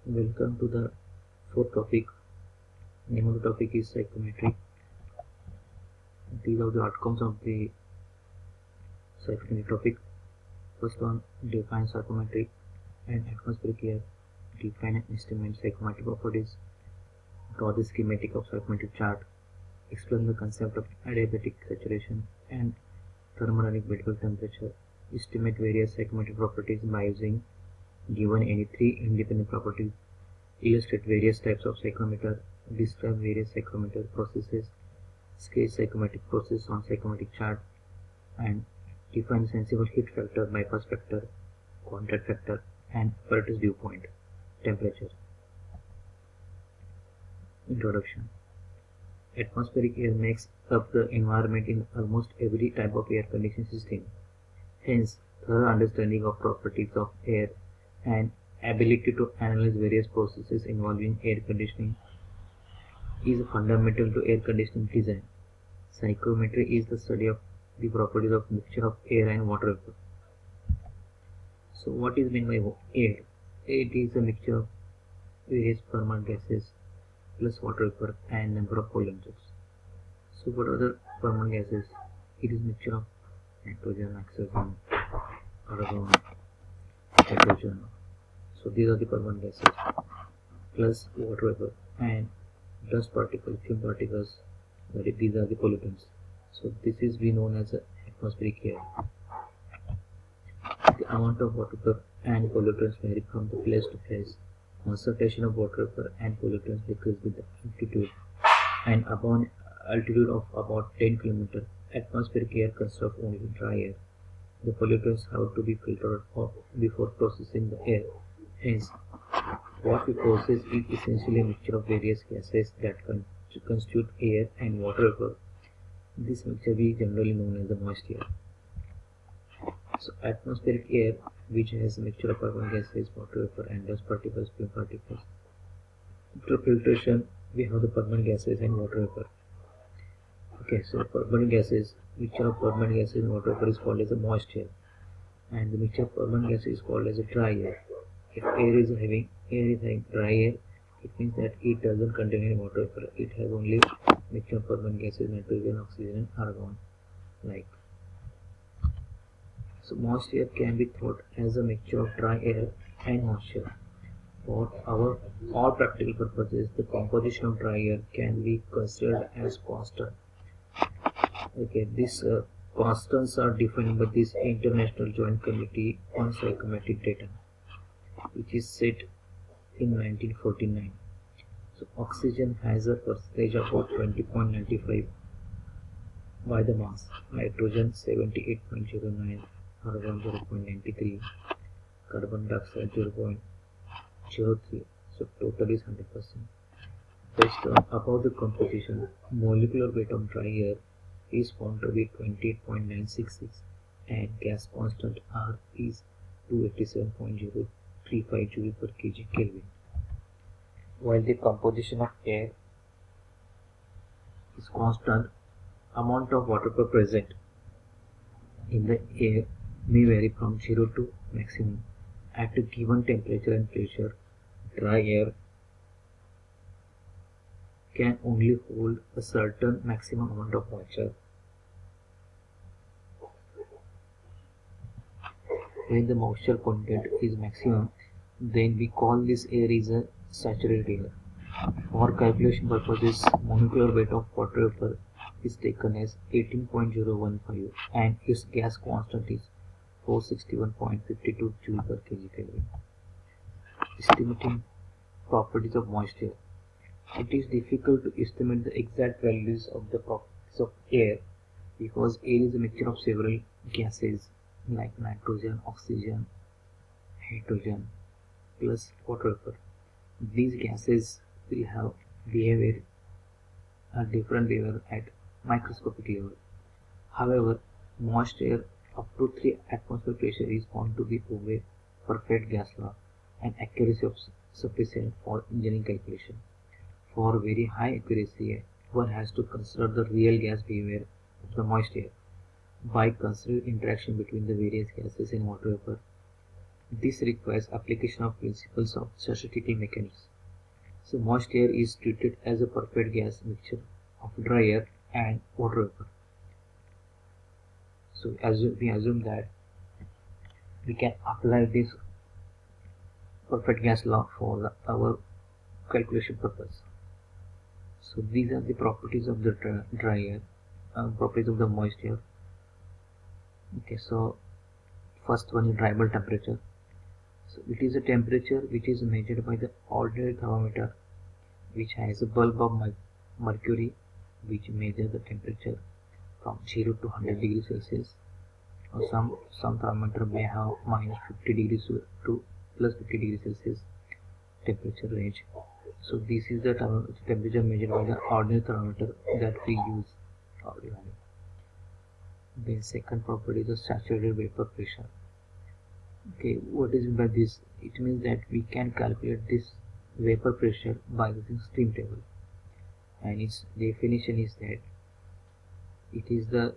Welcome to the fourth topic. Name of the topic is psychometry. These are the outcomes of the psychometry topic. First one, define psychometry and atmospheric air. Define and estimate psychometric properties. Draw the schematic of psychometric chart. Explain the concept of adiabatic saturation and thermodynamic vertical temperature. Estimate various psychometric properties by using given any three independent properties. Illustrate various types of psychometer, describe various psychometer processes, sketch psychometric process on psychometric chart, and define sensible heat factor, bypass factor, contact factor, and apparatus dew point, temperature. Introduction. Atmospheric air makes up the environment in almost every type of air conditioning system. Hence, thorough understanding of properties of air and ability to analyze various processes involving air conditioning is fundamental to air conditioning design. Psychometry is the study of the properties of mixture of air and water vapor. So what is meant by air? It is a mixture of various permanent gases plus water vapor and number of pollutants. So what are the permanent gases? It is mixture of nitrogen, oxygen, argon, hydrogen. So these are the permanent gases plus water vapor and dust particles, fume particles. These are the pollutants. So this is we known as atmospheric air. The amount of water vapor and pollutants vary from the place to place. Concentration of water vapor and pollutants decrease with the altitude, and upon altitude of about 10 km, atmospheric air consists of only dry air. The pollutants have to be filtered off before processing the air. Hence, what we process is essentially a mixture of various gases that constitute air and water vapor. This mixture we generally known as the moist air. So, atmospheric air, which has a mixture of permanent gases, water vapor, and dust particles, fume particles. After filtration, we have the permanent gases and water vapor. Okay, so permanent gases, mixture of permanent gases and water vapor is called as a moist air, and the mixture of permanent gases is called as a dry air. If air is having dry air, it means that it doesn't contain any water vapor. It has only mixture of permanent gases, nitrogen, oxygen, and argon. Like so, moist air can be thought as a mixture of dry air and moisture. For all practical purposes, the composition of dry air can be considered as constant. Okay, these constants are defined by this International Joint Committee on Psychometric Data, which is set in 1949. So oxygen has a percentage of about 20.95 by the mass, nitrogen 78.09, argon 0.93, carbon dioxide 0.03. So total is 100%. Based on above the composition, molecular weight of dry air is found to be 28.966 and gas constant R is 287.035 joule per kg Kelvin. While the composition of air is constant, amount of water vapor present in the air may vary from 0 to maximum. At a given temperature and pressure, dry air can only hold a certain maximum amount of moisture. When the moisture content is maximum, then we call this air is a saturated air. For calculation purposes, molecular weight of water vapor is taken as 18.015 and its gas constant is 461.52 joule per kg Kelvin. Estimating properties of moisture. It is difficult to estimate the exact values of the properties of air because air is a mixture of several gases like nitrogen, oxygen, hydrogen plus water vapor. These gases will have a different behavior at microscopic level. However, moist air up to 3 atmosphere pressure is found to be obey perfect gas law and accuracy of sufficient for engineering calculation. For very high accuracy, one has to consider the real gas behavior of the moist air by considering interaction between the various gases and water vapor This requires application of principles of statistical mechanics. So moist air is treated as a perfect gas mixture of dry air and water vapor. So we assume that we can apply this perfect gas law for our calculation purpose. So these are the properties of the dry air, properties of the moist air. Okay, so first one is drivable temperature. So it is a temperature which is measured by the ordinary thermometer, which has a bulb of mercury, which measures the temperature from 0 to 100 degrees Celsius. Or some thermometer may have minus 50 degrees to plus 50 degrees Celsius temperature range. So this is the temperature measured by the ordinary thermometer that we use ordinarily. The second property is the saturated vapor pressure. Okay, what is meant by this? It means that we can calculate this vapor pressure by using stream table, and its definition is that it is the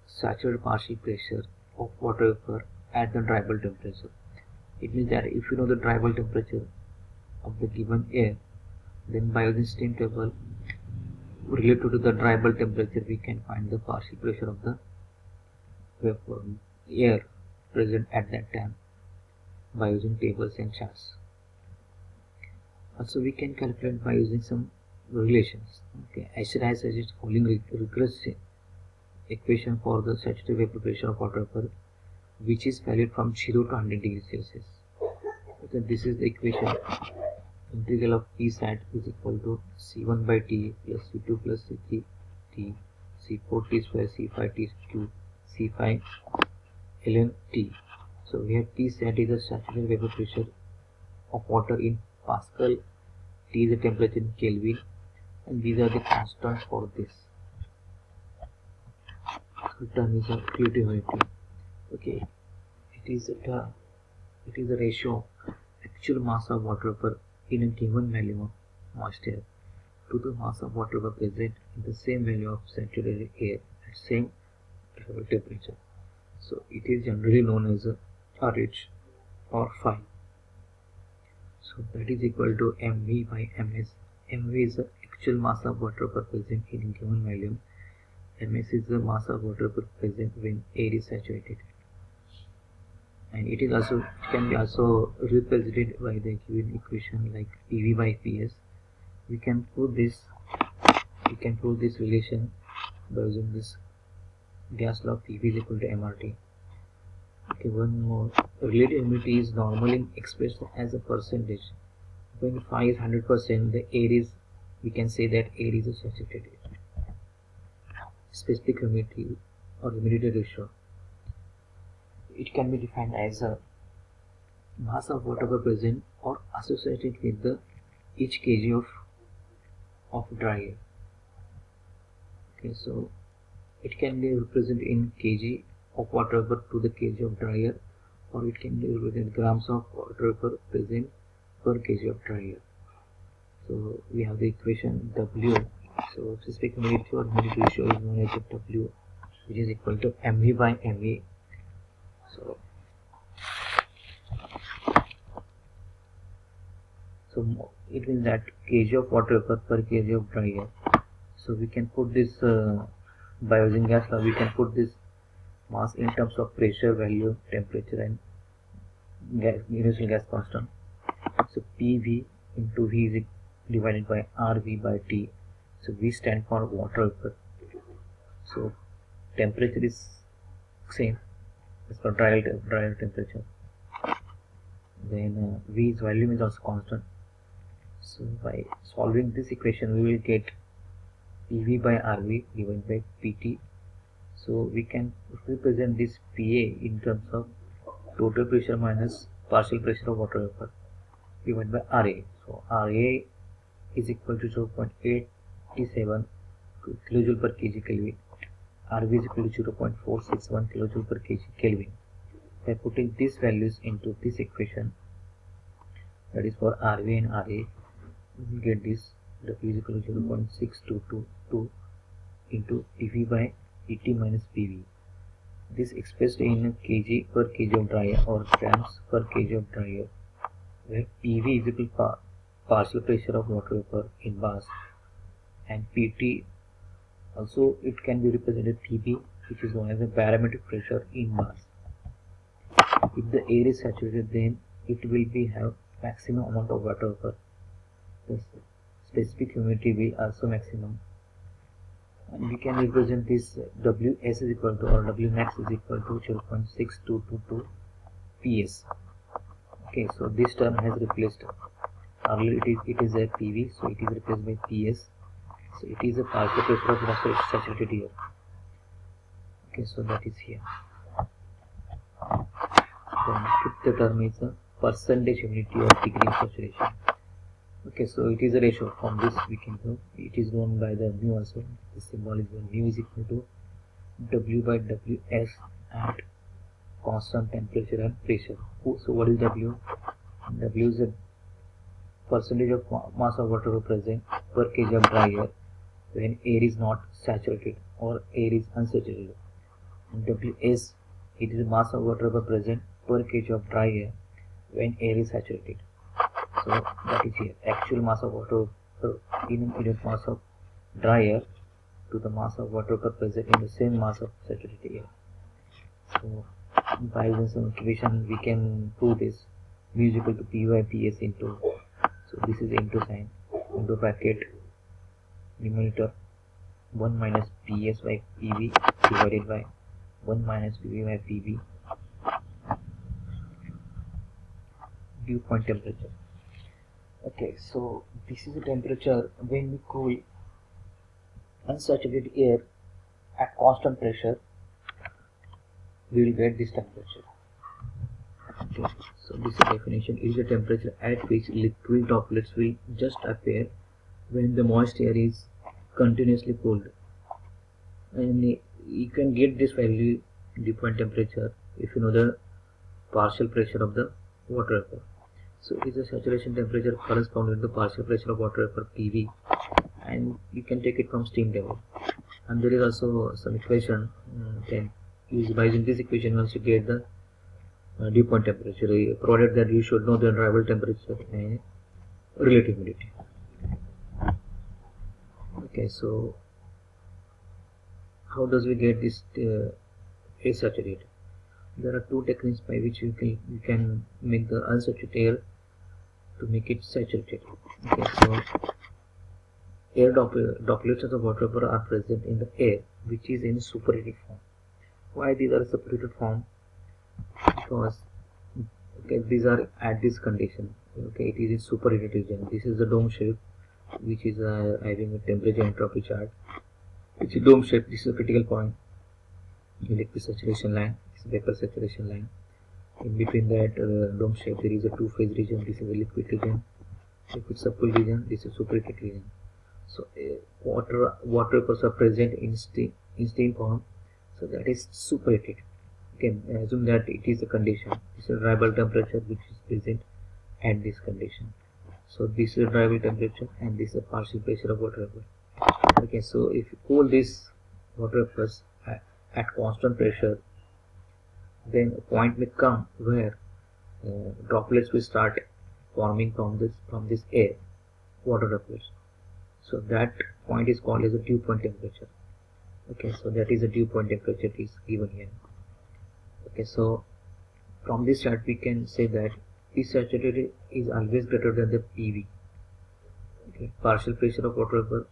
saturated partial pressure of water vapor at the drivable temperature. It means that if you know the drivable temperature of the given air, then by using stream table related to the drivable temperature, we can find the partial pressure of the vapor air present at that time by using tables and charts. Also, we can calculate by using some relations. Okay, acid has its following rigorous equation for the saturated vapor pressure of water vapor, which is valued from 0 to 100 degrees Celsius. Okay, this is the equation. Integral of Psat is equal to C1 by T plus C2 plus C3 T C4 T square C5 T cube C5 ln T. So we have Psat is the saturated vapor pressure of water in Pascal, T is the temperature in Kelvin, and these are the constants for this. So term is a humidity. Okay, it is a ratio of actual mass of water vapor in a given volume of moist air to the mass of water vapor present in the same volume of saturated air at same temperature. So it is generally known as a RH or phi. So that is equal to mv by ms. mv is the actual mass of water vapor present in a given volume. ms is the mass of water vapor present when air is saturated. And it can be also represented by the given equation like PV by PS. We can prove this relation by using this gas law. PV is equal to MRT. Okay, one more. Relative humidity is normally expressed as a percentage. When phi is 100%, the air is, we can say that air is a saturated air. Specific humidity or humidity ratio. It can be defined as a mass of water vapor present or associated with the each kg of dry air. Okay, so it can be represented in kg of water vapor to the kg of dry air, or it can be represented grams of water vapor present per kg of dry air. So we have the equation W. So specific humidity or humidity ratio is known as W, which is equal to mv by mv. So it means that kg of water vapor per kg of dry air. So we can put this by using gas law. We can put this mass in terms of pressure, value, temperature, and universal gas constant. So PV into V is divided by RV by T. So V stands for water vapor. So temperature is same as for dry air temperature. Then V's volume is also constant. So by solving this equation, we will get PV by RV divided by PT. So we can represent this PA in terms of total pressure minus partial pressure of water vapor divided by RA. So RA is equal to 0.87 kilojoule per kg Kelvin. RV is equal to 0.461 kilojoule per kg Kelvin. By putting these values into this equation, that is for RV and RA, we will get this W is equal to 0.6222 into PV by PT minus PV. This expressed in kg per kg of dry air or grams per kg of dry air, where PV is equal to partial pressure of water vapor in bars, and PT also it can be represented PB, which is known as the barometric pressure in bars. If the air is saturated, then it will be have maximum amount of water vapor. The specific humidity will also maximum. And we can represent this Ws is equal to, or Wmax is equal to 0.6222 PS. Okay, so this term has replaced, earlier it is a PV, so it is replaced by PS. So it is a partial pressure of the saturated air. Okay, so that is here. Then fifth term is the percentage humidity of degree of saturation. Okay, so it is a ratio. From this we can know it is known by the mu also. The symbol is mu is equal to W by Ws at constant temperature and pressure. So what is W? W is the percentage of mass of water present per kg of dry air when air is not saturated or air is unsaturated. And Ws, it is the mass of water present per kg of dry air when air is saturated. So that is here. Actual mass of water in unit mass of dry air to the mass of water present in the same mass of saturated air. So by using some equation we can prove this. mu is equal to P by PS into, so this is into sign, into bracket numerator 1 minus PS by PV divided by 1 minus PV by PV, dew point temperature. Okay, so this is the temperature when we cool unsaturated air at constant pressure, we will get this temperature. Okay, so this definition is the temperature at which liquid droplets will just appear when the moist air is continuously cooled. And you can get this value, dew point temperature, if you know the partial pressure of the water vapor. So it is a saturation temperature corresponding to the partial pressure of water vapor PV, and you can take it from steam level. And there is also some equation can use by using this equation once you get the dew point temperature, provided that you should know the arrival temperature and relative humidity. Okay, so how does we get this air saturated? There are two techniques by which you can make the unsaturated air to make it saturated. Okay, so air droplets of the water vapor are present in the air which is in superheated form. Why these are separated form? Because okay, these are at this condition. Okay, it is in superheated region. This is the dome shape, which is having a temperature entropy chart. It's a dome shape. This is a critical point. Liquid saturation line. This is vapor saturation line. In between that dome shape, there is a two-phase region. This is a liquid region, liquid subcooled region. This is superheated region. So water vapors are present in steam form. So that is superheated. Okay, assume that it is a condition. This is a arrival temperature which is present at this condition. So this is a arrival temperature and this is a partial pressure of water vapor. Okay, so if you cool this water vapors at constant pressure, then a point may come where droplets will start forming from this air, water droplets. So that point is called as a dew point temperature. Okay, so that is a dew point temperature is given here. Okay, so from this chart we can say that P saturated is always greater than the PV. Okay, partial pressure of water vapor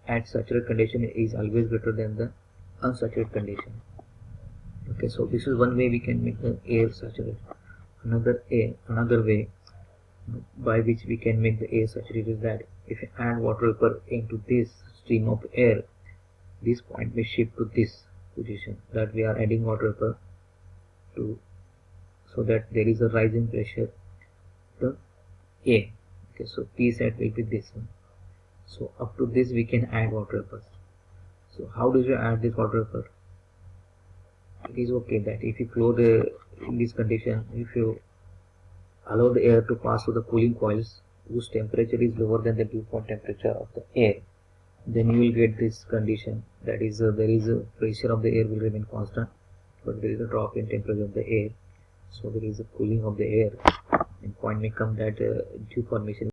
at saturated condition is always greater than the unsaturated condition. Okay, so this is one way we can make the air saturated. Another way by which we can make the air saturated is that if you add water vapor into this stream of air, this point may shift to this position that we are adding water vapor to, so that there is a rising pressure the air. Okay, so Psat will be this one. So up to this we can add water vapor. So how do you add this water vapor? It is okay that if you flow in this condition, if you allow the air to pass through the cooling coils whose temperature is lower than the dew point temperature of the air, then you will get this condition, that is there is a pressure of the air will remain constant but there is a drop in temperature of the air, so there is a cooling of the air, and point may come that dew formation